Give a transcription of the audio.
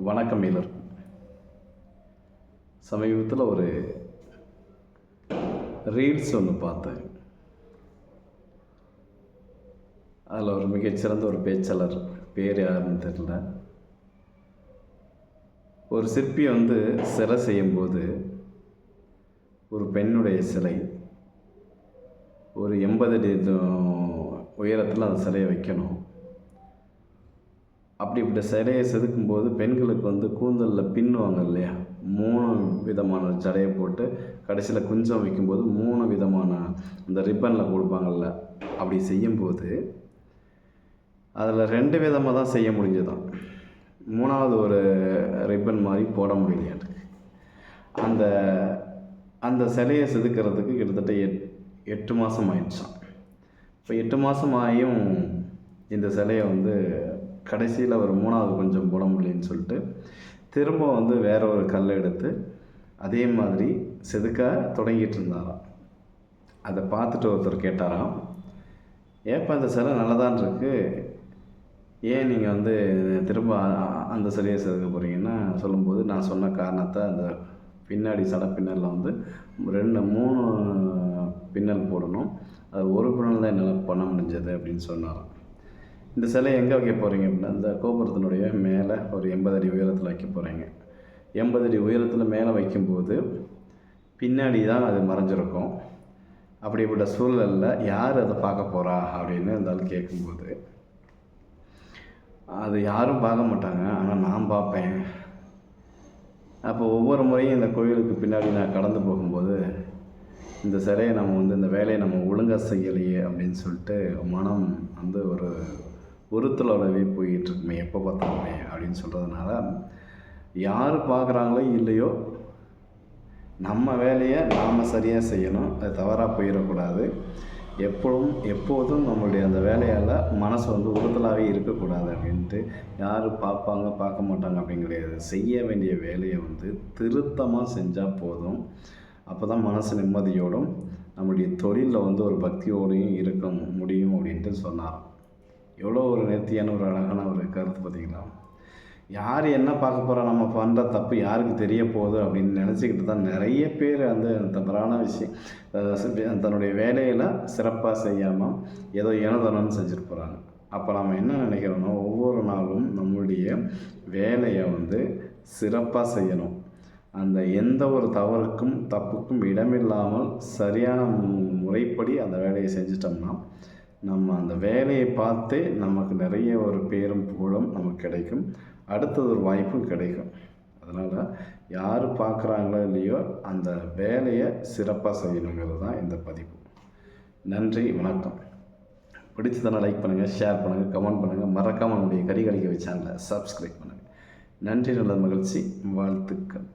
வணக்கம் எல்லோருக்கும். சமீபத்தில் ஒரு ரீல்ஸ் ஒன்று பார்த்தேன். அதில் ஒரு மிகச்சிறந்த ஒரு பேச்சாளர், பேர் யாருன்னு தெரியல, ஒரு சிற்பி சிலை செய்யும்போது ஒரு பெண்ணுடைய சிலை ஒரு 80 அடி உயரத்தில் அந்த சிலையை வைக்கணும். இப்படி சிலையை செதுக்கும்போது பெண்களுக்கு கூந்தலில் பின்னுவாங்க இல்லையா, 3 விதமான ஜடையை போட்டு கடைசியில் குஞ்சம் வைக்கும்போது 3 விதமான அந்த ரிப்பனில் கொடுப்பாங்கள்ல. அப்படி செய்யும்போது அதில் 2 விதமாக தான் செய்ய முடிஞ்சதான். 3வது ஒரு ரிப்பன் மாதிரி போட முடியலையாட்டுக்கு. அந்த சிலையை செதுக்கிறதுக்கு கிட்டத்தட்ட 8 மாதம் ஆயிடுச்சான். இப்போ 8 மாதம் ஆகியும் இந்த சிலையை கடைசியில் ஒரு 3வது கொஞ்சம் போட முடியலன்னு சொல்லிட்டு திரும்ப வேற ஒரு கல் எடுத்து அதே மாதிரி செதுக்க தொடங்கிட்டு இருந்தாராம். அதை பார்த்துட்டு ஒருத்தர் கேட்டாராம், ஏப்பா இந்த சிலை நல்லதான் இருக்கு, ஏன் நீங்கள் திரும்ப அந்த சிலையை செதுக்க போகிறீங்கன்னா சொல்லும்போது, நான் சொன்ன காரணத்தை அந்த பின்னாடி சடை பின்னலில் 3 பின்னல் போடணும், அது ஒரு பின்னல் தான் என்னால் பண்ண முடிஞ்சது அப்படின்னு சொன்னாராம். இந்த சிலையை எங்கே வைக்க போகிறீங்க அப்படின்னா, இந்த கோபுரத்தினுடைய மேலே ஒரு 80 அடி உயரத்தில் வைக்க போகிறீங்க. 80 அடி உயரத்தில் மேலே வைக்கும்போது பின்னாடி தான் அது மறைஞ்சிருக்கும். அப்படிப்பட்ட சூழலில் யார் அதை பார்க்க போகிறா அப்படின்னு இருந்தாலும் கேட்கும்போது, அது யாரும் பார்க்க மாட்டாங்க, ஆனால் நான் பார்ப்பேன். அப்போ ஒவ்வொரு முறையும் இந்த கோயிலுக்கு பின்னாடி நான் கடந்து போகும்போது இந்த சிலையை நம்ம இந்த வேலையை நம்ம ஒழுங்காக செய்யலையே அப்படின்னு சொல்லிட்டு மனம் ஒரு உறுத்தலோடவே போயிட்டுருக்குமே, எப்போ பார்த்தாலுமே அப்படின்னு சொல்கிறதுனால, யார் பார்க்குறாங்களோ இல்லையோ நம்ம வேலையை நாம் சரியாக செய்யணும். அது தவறாக போயிடக்கூடாது. எப்போதும் நம்மளுடைய அந்த வேலையால் மனசு உறுத்தலாகவே இருக்கக்கூடாது அப்படின்ட்டு. யார் பார்ப்பாங்க பார்க்க மாட்டாங்க அப்படின்னு கிடையாது. செய்ய வேண்டிய வேலையை திருத்தமாக செஞ்சால் போதும். அப்போ தான் மனசு நிம்மதியோடும் நம்மளுடைய தொழிலில் ஒரு பக்தியோடையும் இருக்க முடியும் அப்படின்ட்டு சொன்னார். எவ்வளோ ஒரு நேர்த்தியான ஒரு அழகான ஒரு கருத்து பார்த்தீங்களா? யார் என்ன பார்க்க போகிறா, நம்ம பண்ணுற தப்பு யாருக்கு தெரிய போகுது அப்படின்னு நினச்சிக்கிட்டு தான் நிறைய பேர் தவறான விஷயம் தன்னுடைய வேலையில் சிறப்பாக செய்யாமல் ஏதோ ஏனோதானோன்னு செஞ்சுட்டு போகிறாங்க. அப்போ நம்ம என்ன நினைக்கிறோன்னா, ஒவ்வொரு நாளும் நம்மளுடைய வேலையை சிறப்பாக செய்யணும். அந்த எந்த ஒரு தவறுக்கும் தப்புக்கும் இடமில்லாமல் சரியான முறைப்படி அந்த வேலையை செஞ்சிட்டோம்னா நம்ம அந்த வேலையை பார்த்தே நமக்கு நிறைய ஒரு பேரும் புகழும் நமக்கு கிடைக்கும். அடுத்தது ஒரு வாய்ப்பும் கிடைக்கும். அதனால் யார் பார்க்குறாங்களோ இல்லையோ அந்த வேலையை சிறப்பாக செய்யணுங்கிறது தான் இந்த பதிவு. நன்றி, வணக்கம். பிடிச்சதான லைக் பண்ணுங்கள், ஷேர் பண்ணுங்கள், கமெண்ட் பண்ணுங்கள். மறக்காமல் நம்முடைய கரிகளிக்க சேனலை சப்ஸ்கிரைப் பண்ணுங்கள். நன்றி, நல்ல மகிழ்ச்சி, வாழ்த்துக்கள்.